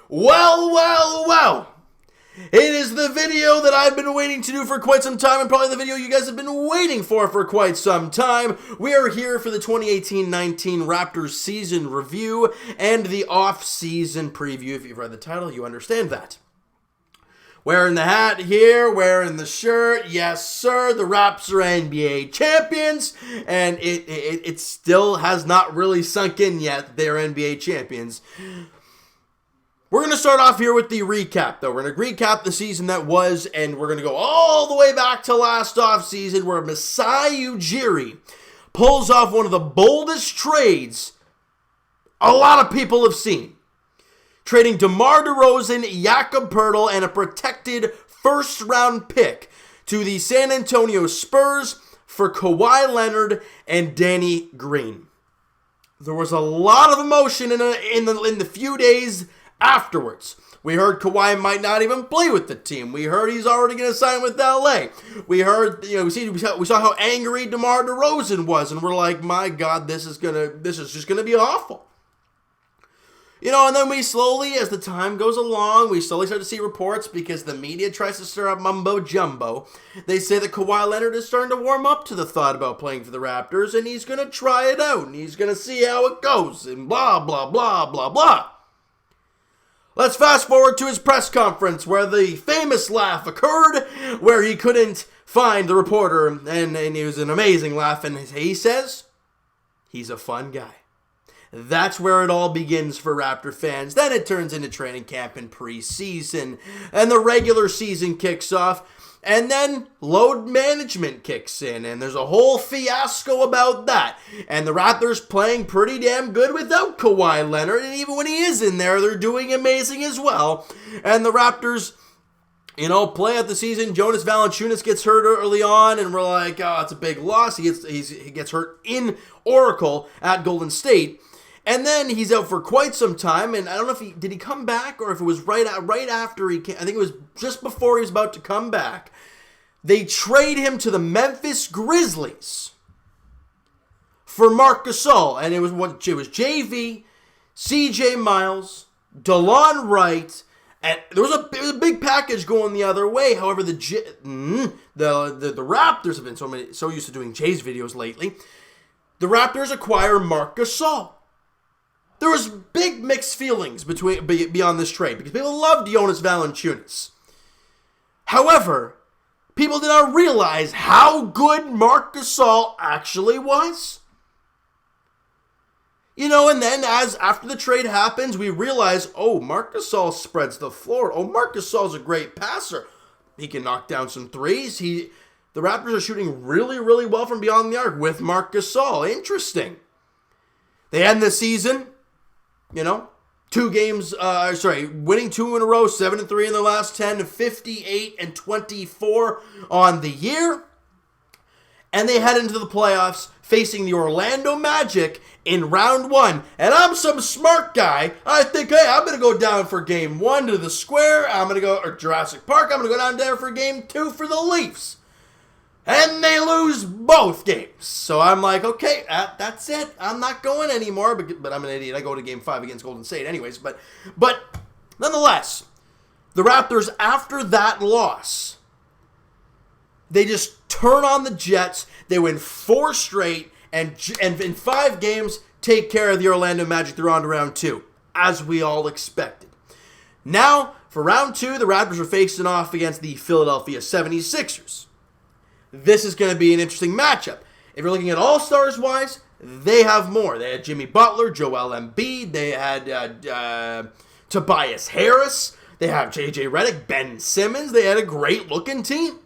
Well. It is the video that I've been waiting to do for quite some time, and probably the video you guys have been waiting for quite some time. We are here for the 2018-19 Raptors season review and the off-season preview. If you've read the title, you understand that. Wearing the hat here, wearing the shirt, yes sir, the Raps are NBA champions, and it still has not really sunk in yet, they're NBA champions. We're going to start off here with the recap, though. We're going to recap the season that was, and we're going to go all the way back to last offseason where Masai Ujiri pulls off one of the boldest trades a lot of people have seen. Trading DeMar DeRozan, Jakob Poeltl, and a protected first-round pick to the San Antonio Spurs for Kawhi Leonard and Danny Green. There was a lot of emotion in the few days afterwards. We heard Kawhi might not even play with the team. We heard he's already going to sign with LA. We heard, we saw how angry DeMar DeRozan was, and we're like, my God, this is just gonna be awful. And then we slowly, as the time goes along, we slowly start to see reports because the media tries to stir up mumbo jumbo. They say that Kawhi Leonard is starting to warm up to the thought about playing for the Raptors, and he's going to try it out, and he's going to see how it goes, and blah, blah, blah, blah, blah. Let's fast forward to his press conference where the famous laugh occurred, where he couldn't find the reporter, and it was an amazing laugh, and he says, he's a fun guy. That's where it all begins for Raptor fans. Then it turns into training camp and preseason, and the regular season kicks off, and then load management kicks in, and there's a whole fiasco about that. And the Raptors playing pretty damn good without Kawhi Leonard, and even when he is in there, they're doing amazing as well. And the Raptors, play out the season. Jonas Valanciunas gets hurt early on, and we're like, oh, it's a big loss. He gets hurt in Oracle at Golden State. And then he's out for quite some time, and I don't know if did he come back or if it was right after he came. I think it was just before he was about to come back. They trade him to the Memphis Grizzlies for Marc Gasol, and it was JV, CJ Miles, DeLon Wright, and there was a big package going the other way. However, the Raptors have been so used to doing Jay's videos lately. The Raptors acquire Marc Gasol. There was big mixed feelings beyond this trade because people loved Jonas Valanciunas. However, people did not realize how good Marc Gasol actually was. And then after the trade happens, we realize, Marc Gasol spreads the floor. Marc Gasol's a great passer. He can knock down some threes. The Raptors are shooting really, really well from beyond the arc with Marc Gasol. Interesting. They end the season, winning 2 in a row, 7-3 in the last 10, 58-24 on the year. And they head into the playoffs facing the Orlando Magic in round 1. And I'm some smart guy. I think, hey, I'm going to go down for game 1 to the Square. I'm going to go, or Jurassic Park. I'm going to go down there for game 2 for the Leafs. And they lose both games. So I'm like, okay, that's it. I'm not going anymore. But I'm an idiot. I go to game 5 against Golden State anyways. But nonetheless, the Raptors, after that loss, they just turn on the Jets. They win 4 straight. And in 5 games, take care of the Orlando Magic. They're on to round 2, as we all expected. Now, for round 2, the Raptors are facing off against the Philadelphia 76ers. This is going to be an interesting matchup. If you're looking at all-stars-wise, they have more. They had Jimmy Butler, Joel Embiid. They had Tobias Harris. They have J.J. Redick, Ben Simmons. They had a great-looking team.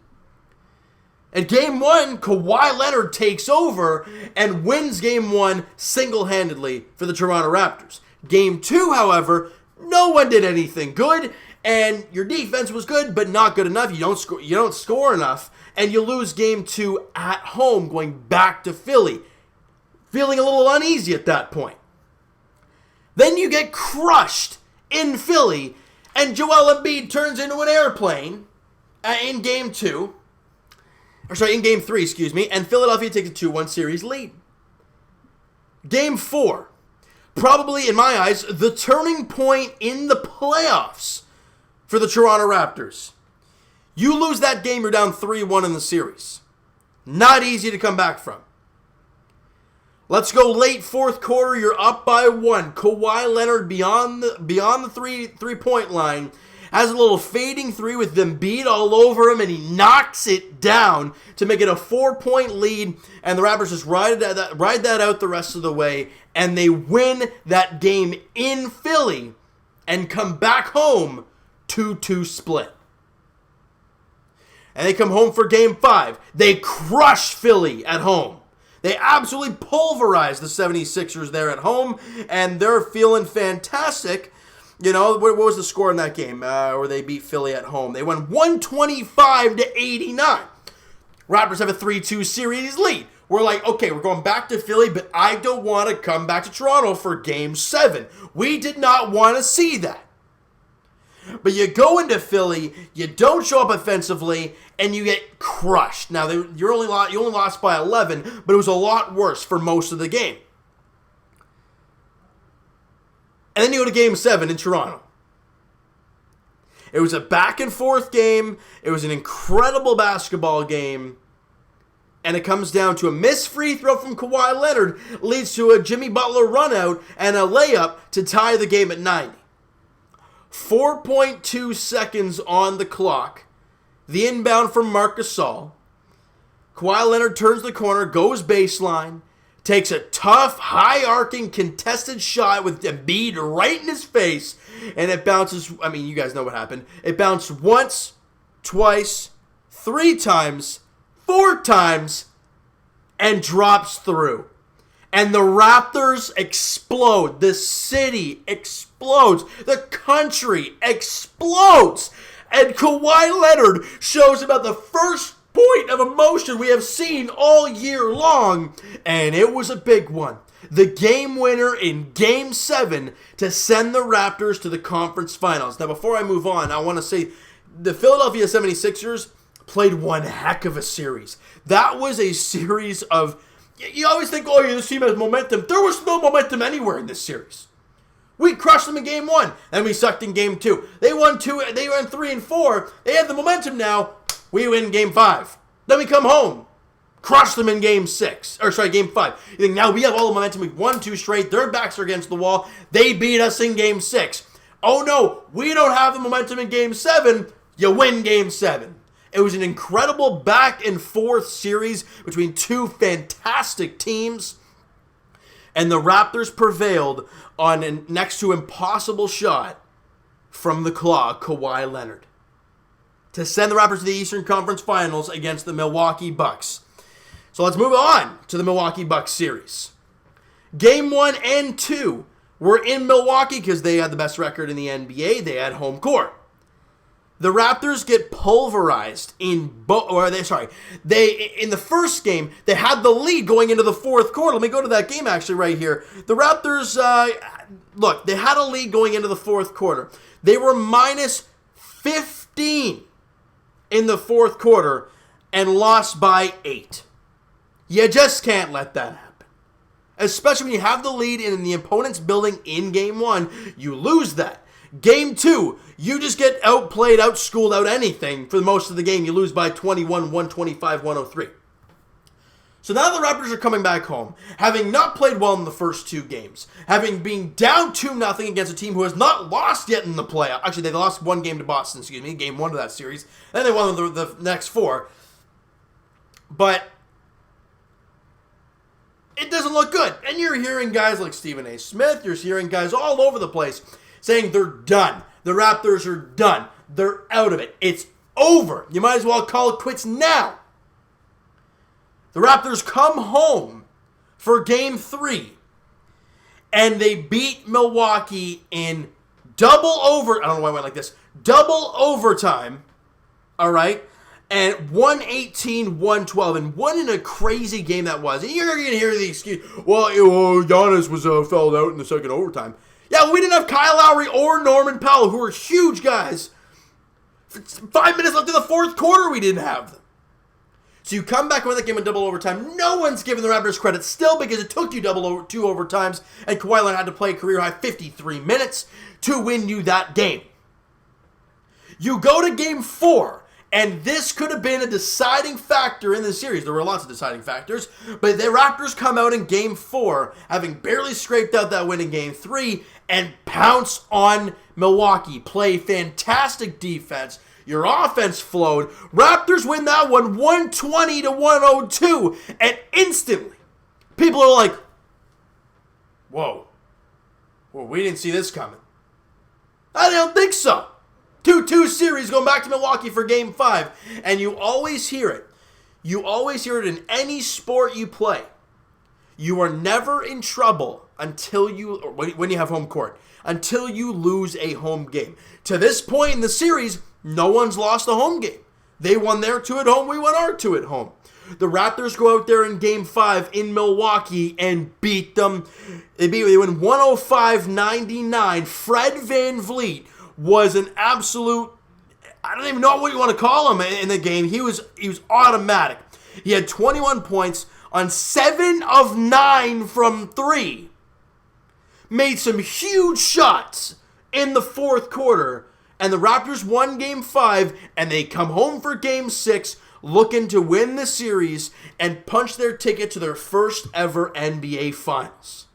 In Game 1, Kawhi Leonard takes over and wins Game 1 single-handedly for the Toronto Raptors. Game 2, however, no one did anything good, and your defense was good, but not good enough. You don't score enough, and you lose Game 2 at home, going back to Philly, feeling a little uneasy at that point. Then you get crushed in Philly, and Joel Embiid turns into an airplane in Game 2. In Game 3, and Philadelphia takes a 2-1 series lead. Game 4, probably, in my eyes, the turning point in the playoffs for the Toronto Raptors. You lose that game, you're down 3-1 in the series. Not easy to come back from. Let's go late fourth quarter. You're up by 1. Kawhi Leonard beyond the three-point line has a little fading three with Embiid all over him, and he knocks it down to make it a 4-point lead. And the Raptors just ride that out the rest of the way, and they win that game in Philly and come back home 2-2 split. And they come home for Game 5. They crush Philly at home. They absolutely pulverized the 76ers there at home, and they're feeling fantastic. You know, what was the score in that game where they beat Philly at home? They won 125-89. Raptors have a 3-2 series lead. We're like, okay, we're going back to Philly, but I don't want to come back to Toronto for Game 7. We did not want to see that. But you go into Philly, you don't show up offensively, and you get crushed. Now, you only lost by 11, but it was a lot worse for most of the game. And then you go to Game 7 in Toronto. It was a back-and-forth game. It was an incredible basketball game. And it comes down to a missed free throw from Kawhi Leonard, leads to a Jimmy Butler run-out and a layup to tie the game at 90. 4.2 seconds on the clock. The inbound from Marc Gasol. Kawhi Leonard turns the corner, goes baseline, takes a tough, high-arcing, contested shot with Embiid right in his face, and it bounces. I mean, you guys know what happened. It bounced once, twice, 3 times, 4 times, and drops through. And the Raptors explode. The city explodes. The country explodes. And Kawhi Leonard shows about the first point of emotion we have seen all year long. And it was a big one. The game winner in Game 7 to send the Raptors to the conference finals. Now, before I move on, I want to say the Philadelphia 76ers played one heck of a series. That was a series of... You always think, oh, this team has momentum. There was no momentum anywhere in this series. We crushed them in Game 1, and we sucked in Game 2. They won 3 and 4. They have the momentum now. We win Game 5. Then we come home, crush them in Game 5. You think, now we have all the momentum. We've won 2 straight. Their backs are against the wall. They beat us in Game 6. Oh, no, we don't have the momentum in Game 7. You win Game 7. It was an incredible back-and-forth series between 2 fantastic teams. And the Raptors prevailed on a next to impossible shot from the claw, Kawhi Leonard, to send the Raptors to the Eastern Conference Finals against the Milwaukee Bucks. So let's move on to the Milwaukee Bucks series. Game 1 and 2 were in Milwaukee because they had the best record in the NBA. They had home court. The Raptors get pulverized in in the first game, they had the lead going into the fourth quarter. Let me go to that game actually right here. The Raptors, they had a lead going into the fourth quarter. They were minus 15 in the fourth quarter and lost by 8. You just can't let that happen. Especially when you have the lead in the opponent's building in Game 1, you lose that. Game 2, you just get outplayed, outschooled, out anything for most of the game. You lose by 21, 125, 103. So now the Raptors are coming back home, having not played well in the first 2 games, having been down 2-0 against a team who has not lost yet in the playoff. Actually, they lost 1 game to Boston, Game 1 of that series. Then they won the next 4. But it doesn't look good. And you're hearing guys like Stephen A. Smith, you're hearing guys all over the place saying they're done. The Raptors are done. They're out of it. It's over. You might as well call it quits now. The Raptors come home for Game 3, and they beat Milwaukee in double overtime, all right, and 118-112, and what in a crazy game that was. And you're going to hear the excuse, well, Giannis was fouled out in the second overtime. Yeah, we didn't have Kyle Lowry or Norman Powell, who are huge guys. 5 minutes left in the fourth quarter, we didn't have them. So you come back and win that game in double overtime. No one's giving the Raptors credit still because it took you two overtimes, and Kawhi Leonard had to play a career-high 53 minutes to win you that game. You go to Game 4, and this could have been a deciding factor in the series. There were lots of deciding factors, but the Raptors come out in Game 4, having barely scraped out that win in Game 3, and pounce on Milwaukee. Play fantastic defense. Your offense flowed. Raptors win that one 120-102, and instantly, people are like, whoa, well, we didn't see this coming. I don't think so. 2-2 series going back to Milwaukee for Game 5. And you always hear it. You always hear it in any sport you play. You are never in trouble when you have home court, until you lose a home game. To this point in the series, no one's lost a home game. They won their 2 at home, we won our 2 at home. The Raptors go out there in Game 5 in Milwaukee and beat them. They win 105-99. Fred VanVleet was an absolute, I don't even know what you want to call him in the game. He was automatic. He had 21 points on 7 of 9 from 3. Made some huge shots in the fourth quarter. And the Raptors won Game 5, and they come home for Game 6 looking to win the series and punch their ticket to their first ever NBA Finals.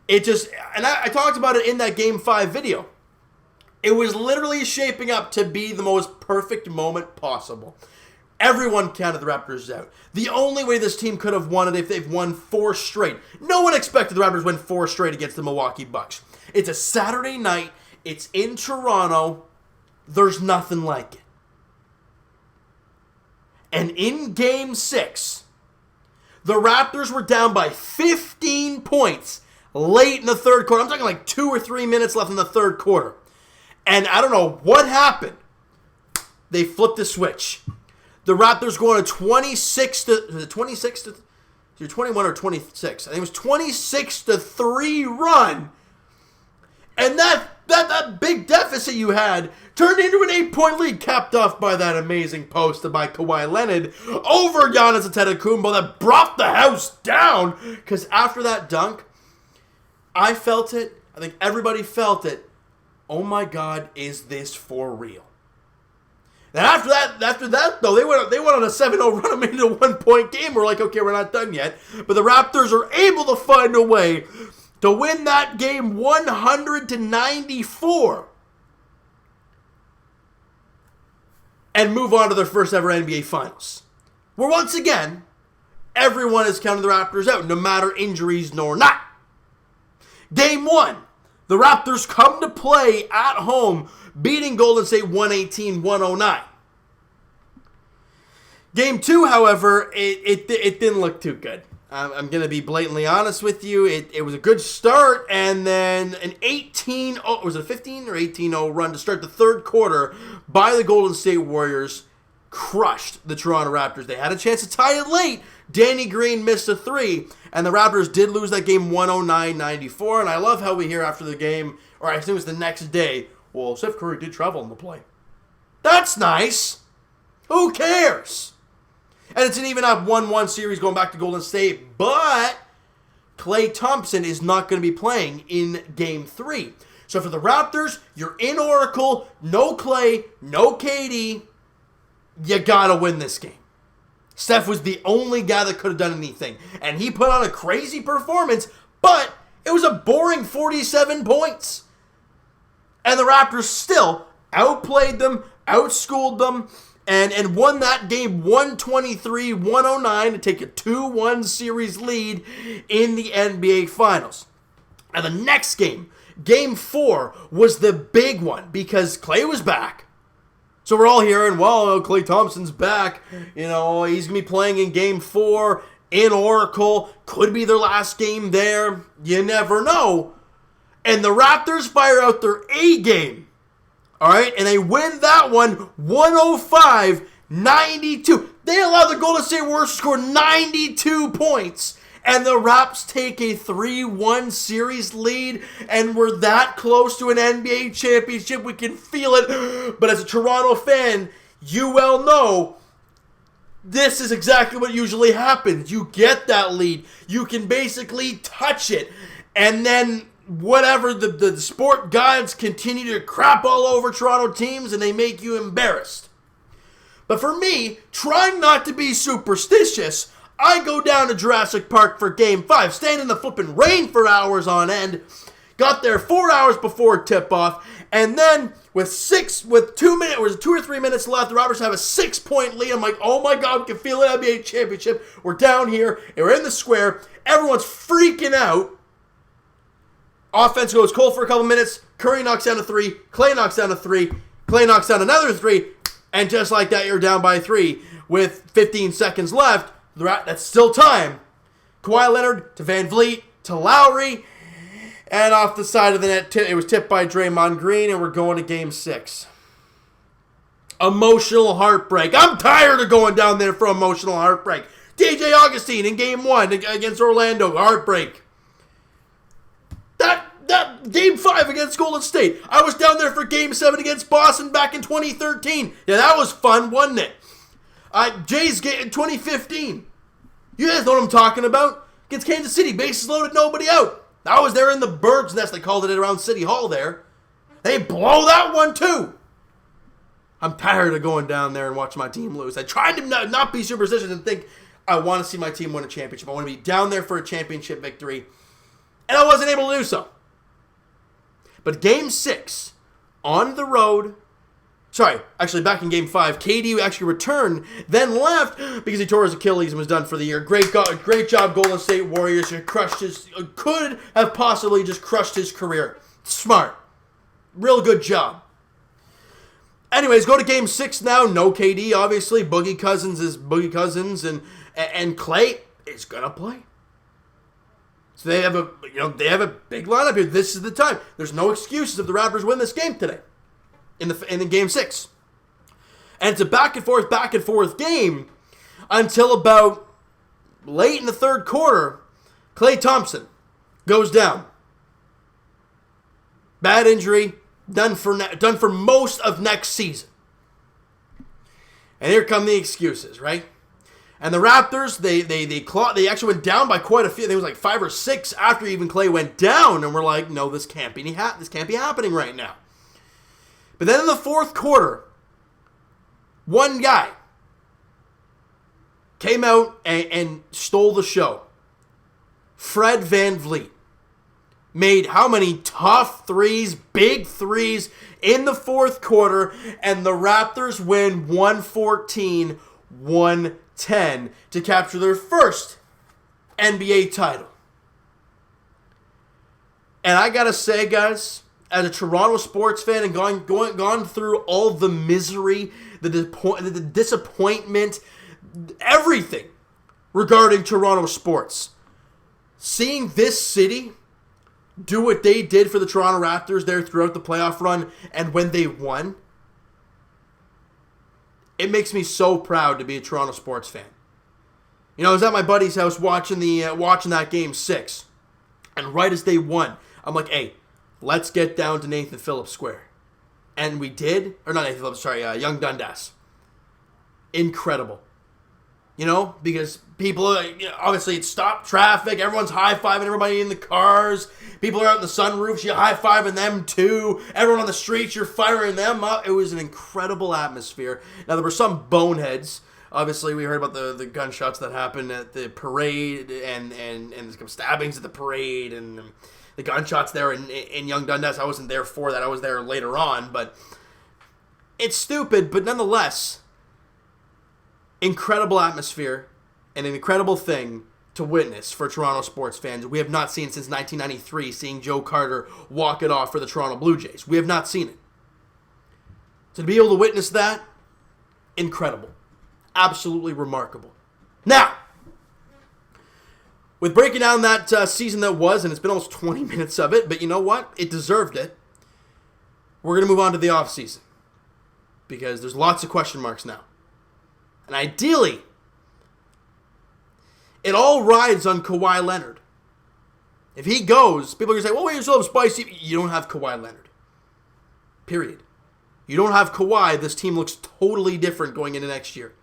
And I talked about it in that Game 5 video. It was literally shaping up to be the most perfect moment possible. Everyone counted the Raptors out. The only way this team could have won it if they've won 4 straight. No one expected the Raptors to win 4 straight against the Milwaukee Bucks. It's a Saturday night. It's in Toronto. There's nothing like it. And in Game 6, the Raptors were down by 15 points late in the third quarter. I'm talking like 2 or 3 minutes left in the third quarter. And I don't know what happened. They flipped the switch. The Raptors go on a 21 or 26. I think it was 26-3 run. And that big deficit you had turned into an 8-point lead, capped off by that amazing post by Kawhi Leonard over Giannis Antetokounmpo that brought the house down. Because after that dunk, I felt it. I think everybody felt it. Oh my God, is this for real? And after that though, they went on a 7-0 run and made it a 1-point game. We're like, okay, we're not done yet. But the Raptors are able to find a way to win that game 100-94 and move on to their first ever NBA Finals. Where once again, everyone is counting the Raptors out, no matter injuries nor not. Game 1, the Raptors come to play at home, beating Golden State 118-109. Game 2, however, it didn't look too good. I'm going to be blatantly honest with you. It was a good start, and then an 18-0, was it a 15 or 18-0 run to start the third quarter by the Golden State Warriors crushed the Toronto Raptors. They had a chance to tie it late. Danny Green missed a 3, and the Raptors did lose that game 109-94, and I love how we hear after the game, or I think it was the next day, well, Steph Curry did travel on the play. That's nice. Who cares? And it's an even up 1-1 series going back to Golden State, but Klay Thompson is not going to be playing in Game 3. So for the Raptors, you're in Oracle, no Klay, no KD. You got to win this game. Steph was the only guy that could have done anything, and he put on a crazy performance, but it was a boring 47 points. And the Raptors still outplayed them, outschooled them, and won that game 123-109 to take a 2-1 series lead in the NBA Finals. And the next game, Game 4, was the big one because Klay was back. So we're all hearing, well, Klay Thompson's back. You know, he's going to be playing in Game 4 in Oracle. Could be their last game there. You never know. And the Raptors fire out their A game. All right, and they win that one 105-92. They allow the Golden State Warriors to score 92 points. And the Raps take a 3-1 series lead. And we're that close to an NBA championship. We can feel it. But as a Toronto fan, you well know this is exactly what usually happens. You get that lead. You can basically touch it. And then whatever, the sport gods continue to crap all over Toronto teams and they make you embarrassed. But for me, trying not to be superstitious, I go down to Jurassic Park for Game 5, stand in the flipping rain for hours on end, got there 4 hours before tip-off, and then with 2 or 3 minutes left, the Raptors have a 6-point lead. I'm like, oh my God, we can feel it, NBA championship. We're down here, and we're in the square. Everyone's freaking out. Offense goes cold for a couple minutes. Curry knocks down a 3. Clay knocks down a 3. Clay knocks down another 3. And just like that, you're down by 3 with 15 seconds left. That's still time. Kawhi Leonard to Van Vliet to Lowry. And off the side of the net, it was tipped by Draymond Green, and we're going to Game 6. Emotional heartbreak. I'm tired of going down there for emotional heartbreak. DJ Augustine in Game 1 against Orlando, heartbreak. That Game 5 against Golden State. I was down there for Game 7 against Boston back in 2013. Yeah, that was fun, wasn't it? Jays game in 2015. You guys know what I'm talking about? Against Kansas City, bases loaded, nobody out. I was there in the bird's nest, they called it around City Hall there. They blow that one too. I'm tired of going down there and watching my team lose. I tried to not be superstitious and think I want to see my team win a championship. I want to be down there for a championship victory. And I wasn't able to do so. But Game 6, on the road, back in Game 5, KD actually returned, then left because he tore his Achilles and was done for the year. Great job, Golden State Warriors. Could have possibly just crushed his career. Smart. Real good job. Anyways, go to Game 6 now. No KD, obviously. Boogie Cousins is Boogie Cousins, and Clay is going to play. So they have a big lineup here. This is the time. There's no excuses if the Raptors win this game today in the Game 6. And it's a back and forth game until about late in the third quarter. Klay Thompson goes down. Bad injury, done for most of next season. And here come the excuses, right? And the Raptors, they actually went down by quite a few. There was like 5 or 6 after even Clay went down, and we're like, no, this can't be happening right now. But then in the fourth quarter, one guy came out and stole the show. Fred VanVleet made how many tough threes, big threes in the fourth quarter, and the Raptors win 114-110 to capture their first NBA title. And I gotta say, guys, as a Toronto sports fan and gone through all the misery, the disappointment, everything regarding Toronto sports, seeing this city do what they did for the Toronto Raptors there throughout the playoff run and when they won, it makes me so proud to be a Toronto sports fan. You know, I was at my buddy's house watching that Game 6, and right as they won, I'm like, hey, let's get down to Nathan Phillips Square. And we did. Or not Nathan Phillips, Young Dundas. Incredible. You know, because people, obviously it stopped traffic. Everyone's high-fiving everybody in the cars. People are out in the sunroofs. You're high-fiving them too. Everyone on the streets, you're firing them up. It was an incredible atmosphere. Now, there were some boneheads. Obviously, we heard about the gunshots that happened at the parade and the stabbings at the parade and the gunshots there in Young Dundas. I wasn't there for that. I was there later on. But it's stupid, but nonetheless, incredible atmosphere and an incredible thing to witness for Toronto sports fans. We have not seen since 1993, seeing Joe Carter walk it off for the Toronto Blue Jays. We have not seen it. So to be able to witness that, incredible. Absolutely remarkable. Now, with breaking down that season that was, and it's been almost 20 minutes of it, but you know what? It deserved it. We're going to move on to the offseason because there's lots of question marks now. And ideally, it all rides on Kawhi Leonard. If he goes, people are going to say, well, wait, you still have spicy. You don't have Kawhi Leonard. Period. You don't have Kawhi. This team looks totally different going into next year.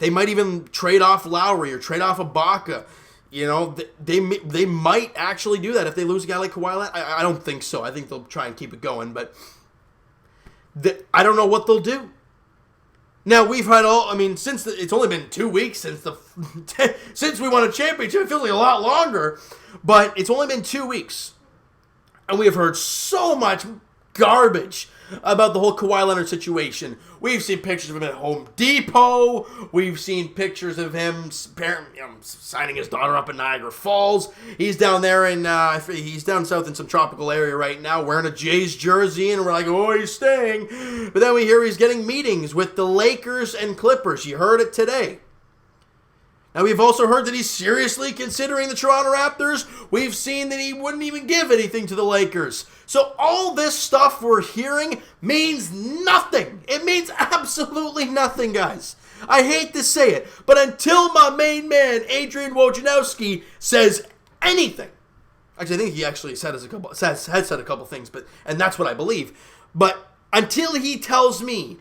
They might even trade off Lowry or trade off Ibaka. You know, they might actually do that if they lose a guy like Kawhi Leonard. I don't think so. I think they'll try and keep it going, but I don't know what they'll do. Now, we've had since it's only been 2 weeks since we won a championship. It feels like a lot longer, but it's only been 2 weeks. And we have heard so much garbage about the whole Kawhi Leonard situation. We've seen pictures of him at Home Depot. We've seen pictures of him signing his daughter up in Niagara Falls. He's down there he's down south in some tropical area right now wearing a Jays jersey, and we're like, oh, he's staying. But then we hear he's getting meetings with the Lakers and Clippers. You heard it today. Now, we've also heard that he's seriously considering the Toronto Raptors. We've seen that he wouldn't even give anything to the Lakers. So all this stuff we're hearing means nothing. It means absolutely nothing, guys. I hate to say it, but until my main man, Adrian Wojnarowski, says anything. Actually, I think he actually said a couple things, and that's what I believe. But until he tells me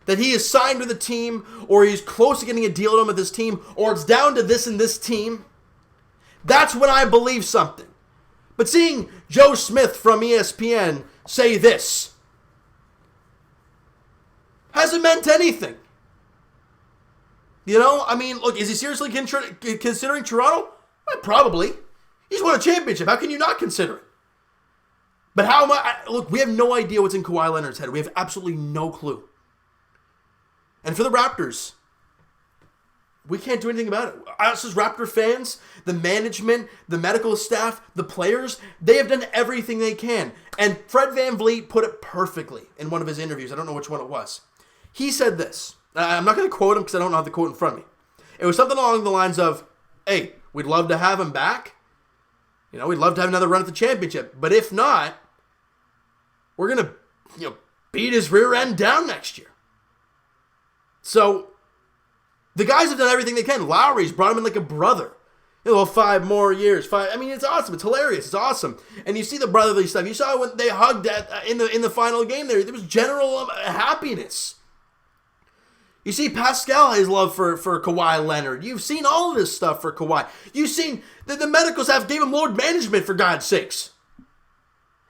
that he is signed with a team, or he's close to getting a deal done with this team, or it's down to this and this team, that's when I believe something. But seeing Joe Smith from ESPN say this hasn't meant anything. You know, look, is he seriously considering Toronto? Probably. He's won a championship. How can you not consider it? But look, we have no idea what's in Kawhi Leonard's head. We have absolutely no clue. And for the Raptors, we can't do anything about it. Us as Raptor fans, the management, the medical staff, the players, they have done everything they can. And Fred VanVleet put it perfectly in one of his interviews. I don't know which one it was. He said this. I'm not going to quote him because I don't have the quote in front of me. It was something along the lines of, hey, we'd love to have him back. You know, we'd love to have another run at the championship. But if not, we're going to, beat his rear end down next year. So, the guys have done everything they can. Lowry's brought him in like a brother. 5 more years. It's awesome. It's hilarious. It's awesome. And you see the brotherly stuff. You saw when they hugged in the final game there. There was general happiness. You see Pascal, his love for Kawhi Leonard. You've seen all of this stuff for Kawhi. You've seen that the medical staff gave him load management, for God's sakes.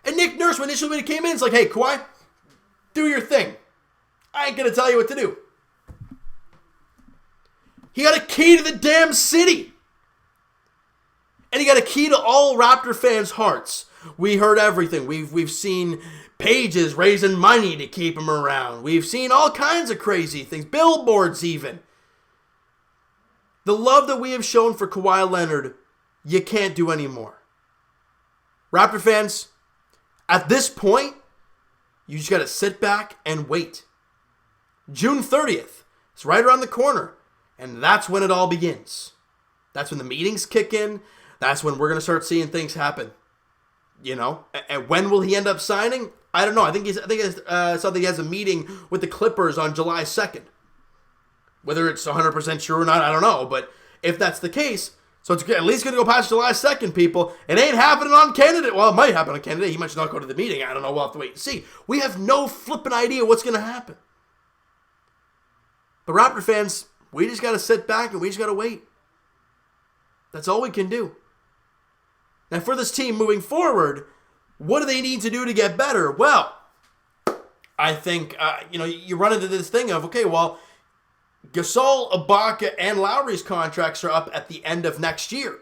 And Nick Nurse, when he came in, it's like, hey, Kawhi, do your thing. I ain't going to tell you what to do. He got a key to the damn city. And he got a key to all Raptor fans' hearts. We heard everything. We've seen pages raising money to keep him around. We've seen all kinds of crazy things. Billboards even. The love that we have shown for Kawhi Leonard, you can't do anymore. Raptor fans, at this point, you just got to sit back and wait. June 30th. It's right around the corner. And that's when it all begins. That's when the meetings kick in. That's when we're going to start seeing things happen. And when will he end up signing? I don't know. I think something he has a meeting with the Clippers on July 2nd. Whether it's 100% sure or not, I don't know. But if that's the case, so it's at least going to go past July 2nd, people. It ain't happening on candidate. Well, it might happen on candidate. He might not go to the meeting. I don't know. We'll have to wait and see. We have no flipping idea what's going to happen. But Raptor fans, we just got to sit back and we just got to wait. That's all we can do. Now, for this team moving forward, what do they need to do to get better? Well, I think, you run into this thing of, okay, well, Gasol, Ibaka, and Lowry's contracts are up at the end of next year.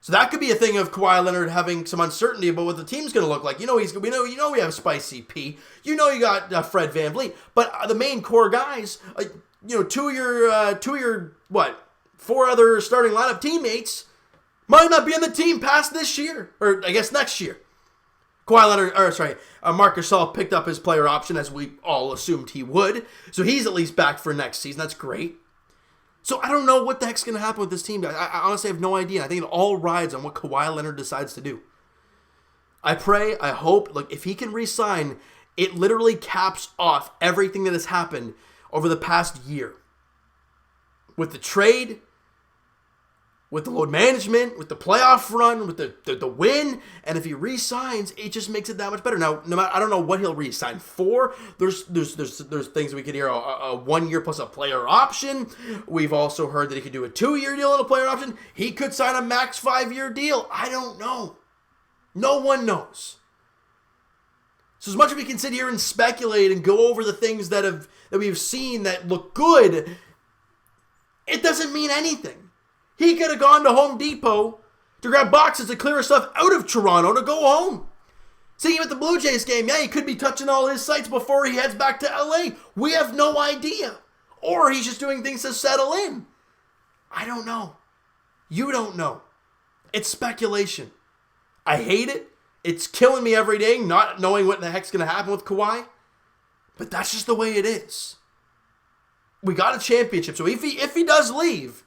So that could be a thing of Kawhi Leonard having some uncertainty about what the team's going to look like. We know we have Spicy P. You got Fred VanVleet. But the main core guys, two of your 4 other starting lineup teammates might not be on the team past this year, or I guess next year. Marc Gasol picked up his player option as we all assumed he would, so he's at least back for next season. That's great. So I don't know what the heck's going to happen with this team, guys. I honestly have no idea. I think it all rides on what Kawhi Leonard decides to do. I pray, I hope, if he can re-sign, it literally caps off everything that has happened over the past year. With the trade, with the load management, with the playoff run, with the win, and if he re-signs, it just makes it that much better. Now, no matter, I don't know what he'll re-sign for. There's things we could hear, a 1 year plus a player option. We've also heard that he could do a 2-year deal and a player option. He could sign a max 5-year deal. I don't know. No one knows. So as much as we can sit here and speculate and go over the things that we've seen that look good, it doesn't mean anything. He could have gone to Home Depot to grab boxes to clear stuff out of Toronto to go home. Seeing him at the Blue Jays game, yeah, he could be touching all his sites before he heads back to LA. We have no idea. Or he's just doing things to settle in. I don't know. You don't know. It's speculation. I hate it. It's killing me every day not knowing what the heck's going to happen with Kawhi. But that's just the way it is. We got a championship. So if he does leave,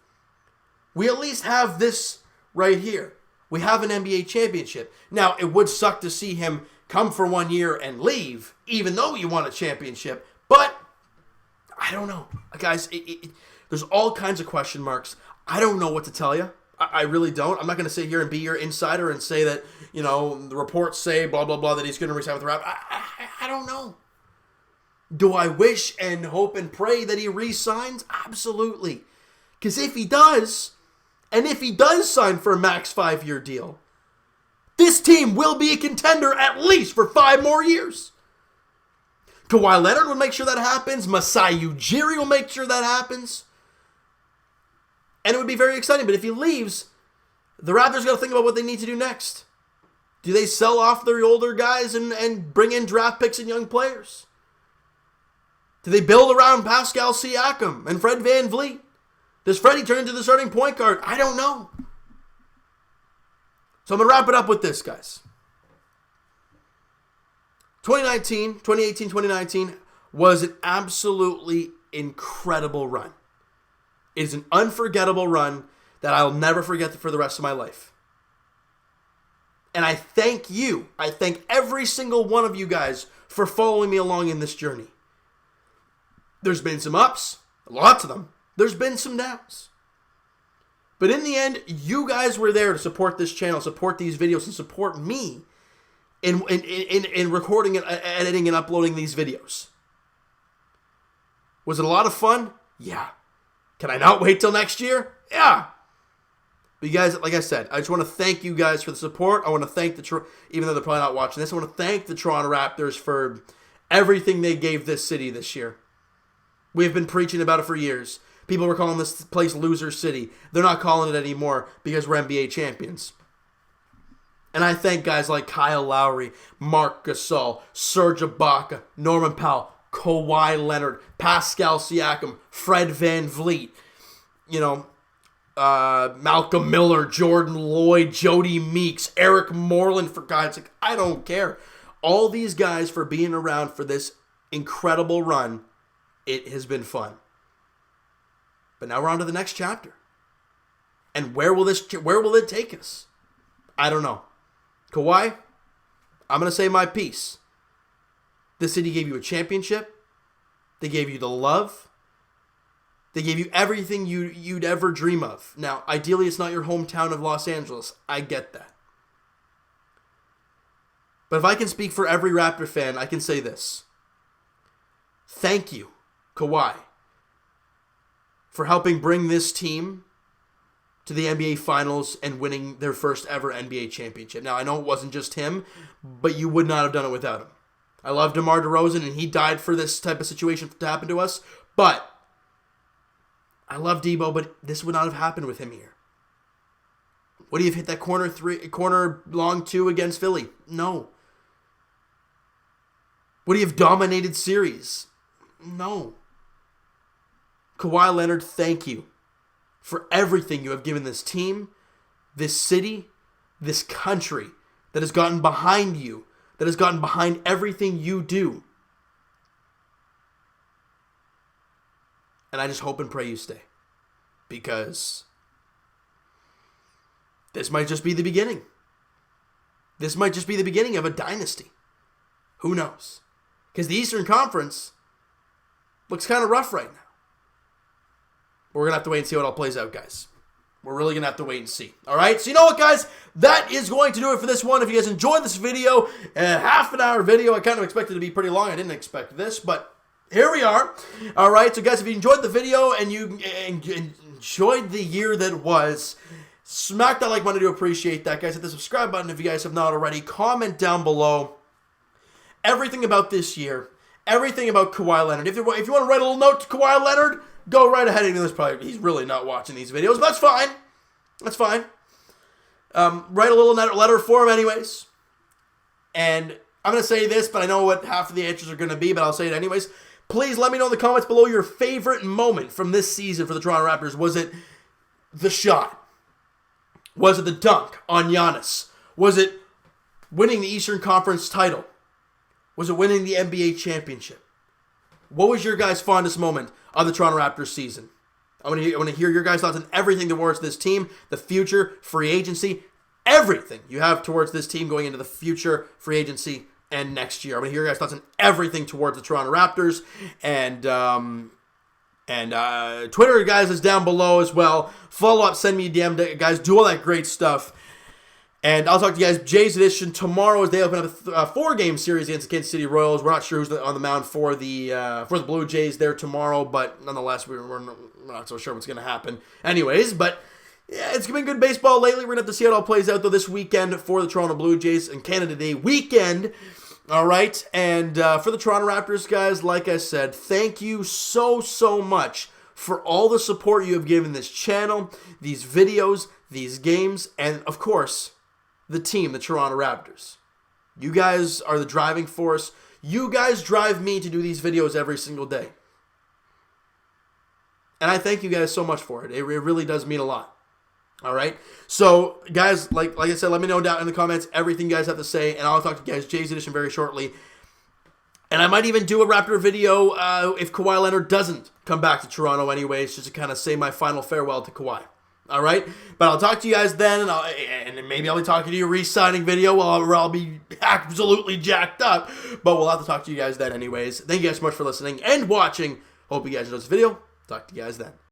we at least have this right here. We have an NBA championship. Now, it would suck to see him come for 1 year and leave, even though you won a championship. But, I don't know. Guys, there's all kinds of question marks. I don't know what to tell you. I really don't. I'm not going to sit here and be your insider and say that, the reports say blah, blah, blah, that he's going to resign with the Raptors. I don't know. Do I wish and hope and pray that he re-signs? Absolutely. Because if he does, and if he does sign for a max 5-year deal, this team will be a contender at least for 5 more years. Kawhi Leonard will make sure that happens. Masai Ujiri will make sure that happens. And it would be very exciting. But if he leaves, the Raptors got to think about what they need to do next. Do they sell off their older guys and bring in draft picks and young players? Do they build around Pascal Siakam and Fred VanVleet? Does Freddie turn into the starting point guard? I don't know. So I'm going to wrap it up with this, guys. 2018-2019 was an absolutely incredible run. It is an unforgettable run that I'll never forget for the rest of my life. And I thank you. I thank every single one of you guys for following me along in this journey. There's been some ups, lots of them. There's been some downs. But in the end, you guys were there to support this channel, support these videos, and support me in recording and editing and uploading these videos. Was it a lot of fun? Yeah. Can I not wait till next year? Yeah. But you guys, like I said, I just want to thank you guys for the support. I want to thank even though they're probably not watching this, I want to thank the Toronto Raptors for everything they gave this city this year. We've been preaching about it for years. People were calling this place Loser City. They're not calling it anymore because we're NBA champions. And I thank guys like Kyle Lowry, Marc Gasol, Serge Ibaka, Norman Powell, Kawhi Leonard, Pascal Siakam, Fred VanVleet, Malcolm Miller, Jordan Lloyd, Jody Meeks, Eric Moreland, for God's sake, I don't care. All these guys for being around for this incredible run. It has been fun. But now we're on to the next chapter. And where will it take us? I don't know. Kawhi, I'm going to say my piece. This city gave you a championship. They gave you the love. They gave you everything you'd ever dream of. Now, ideally, it's not your hometown of Los Angeles. I get that. But if I can speak for every Raptor fan, I can say this. Thank you, Kawhi, for helping bring this team to the NBA Finals and winning their first ever NBA championship. Now, I know it wasn't just him, but you would not have done it without him. I love DeMar DeRozan, and he died for this type of situation to happen to us, but I love Debo, but this would not have happened with him here. Would he have hit that corner long 2 against Philly? No. Would he have dominated series? No. Kawhi Leonard, thank you for everything you have given this team, this city, this country that has gotten behind you, that has gotten behind everything you do. And I just hope and pray you stay. Because this might just be the beginning. This might just be the beginning of a dynasty. Who knows? Because the Eastern Conference looks kind of rough right now. But we're going to have to wait and see how it all plays out, guys. We're really going to have to wait and see. All right? So you know what, guys? That is going to do it for this one. If you guys enjoyed this video, a half an hour video, I kind of expected it to be pretty long. I didn't expect this, but here we are. All right? So guys, if you enjoyed the video and you enjoyed the year that was, smack that like button. I do appreciate that, guys. Hit the subscribe button if you guys have not already. Comment down below everything about this year, everything about Kawhi Leonard. If you want to write a little note to Kawhi Leonard, go right ahead and do this. Probably he's really not watching these videos, but that's fine. That's fine. Write a little letter for him anyways. And I'm going to say this, but I know what half of the answers are going to be, but I'll say it anyways. Please let me know in the comments below your favorite moment from this season for the Toronto Raptors. Was it the shot? Was it the dunk on Giannis? Was it winning the Eastern Conference title? Was it winning the NBA championship? What was your guys' fondest moment of the Toronto Raptors season? I want to hear your guys' thoughts on everything towards this team, the future, free agency, everything you have towards this team going into the future, free agency, and next year. I want to hear your guys' thoughts on everything towards the Toronto Raptors. And Twitter, guys, is down below as well. Follow up, send me a DM, guys. Do all that great stuff. And I'll talk to you guys Jay's Edition tomorrow as they open up a 4-game series against the Kansas City Royals. We're not sure who's on the mound for the Blue Jays there tomorrow, but nonetheless, we're not so sure what's going to happen. Anyways, but yeah, it's been good baseball lately. We're going to have to see how it all plays out, though, this weekend for the Toronto Blue Jays and Canada Day weekend. All right, and for the Toronto Raptors, guys, like I said, thank you so much for all the support you have given this channel, these videos, these games, and, of course, the team, the Toronto Raptors. You guys are the driving force. You guys drive me to do these videos every single day. And I thank you guys so much for it. It really does mean a lot. All right? So, guys, like I said, let me know down in the comments everything you guys have to say, and I'll talk to you guys Jay's Edition very shortly. And I might even do a Raptor video if Kawhi Leonard doesn't come back to Toronto anyways, just to kind of say my final farewell to Kawhi. All right, but I'll talk to you guys then, and maybe I'll be talking to you a re-signing video where I'll be absolutely jacked up, but we'll have to talk to you guys then anyways. Thank you guys so much for listening and watching. Hope you guys enjoyed this video. Talk to you guys then.